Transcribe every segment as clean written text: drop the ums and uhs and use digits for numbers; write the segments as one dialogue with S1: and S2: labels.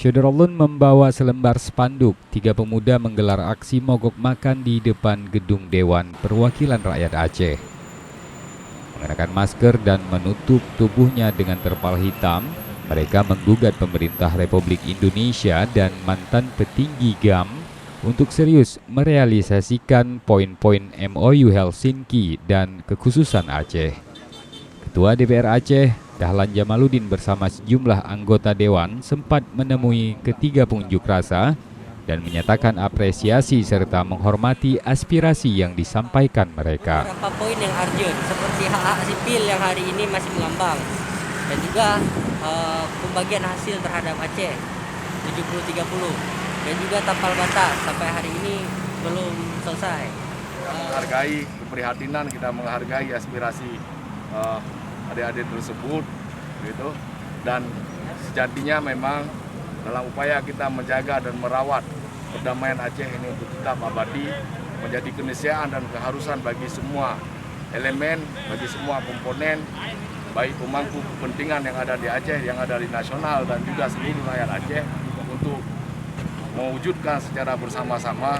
S1: Syederolun membawa selembar spanduk. 3 pemuda menggelar aksi mogok makan di depan gedung Dewan Perwakilan Rakyat Aceh. Mengenakan masker dan menutup tubuhnya dengan terpal hitam, mereka menggugat pemerintah Republik Indonesia dan mantan petinggi GAM untuk serius merealisasikan poin-poin MOU Helsinki dan kekhususan Aceh. Ketua DPR Aceh, Dahlan Jamaluddin bersama sejumlah anggota Dewan sempat menemui ketiga pengunjuk rasa dan menyatakan apresiasi serta menghormati aspirasi yang disampaikan mereka.
S2: Beberapa poin yang urgent seperti hak-hak sipil yang hari ini masih mengambang dan juga pembagian hasil terhadap Aceh 70-30 dan juga tapal batas sampai hari ini belum selesai.
S3: Menghargai keprihatinan, kita menghargai aspirasi adik-adik tersebut gitu, dan sejatinya memang dalam upaya kita menjaga dan merawat perdamaian Aceh ini untuk tetap abadi, menjadi keniscayaan dan keharusan bagi semua elemen, bagi semua komponen, baik pemangku kepentingan yang ada di Aceh, yang ada di nasional dan juga seluruh rakyat Aceh untuk mewujudkan secara bersama-sama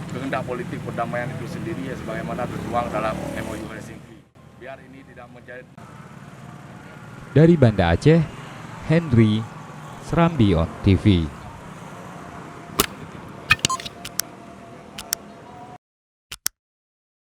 S3: kehendak politik perdamaian itu sendiri sebagaimana tertuang dalam MOU Helsinki. Biar ini tidak menjadi.
S1: Dari Banda Aceh, Henry, Serambi On TV.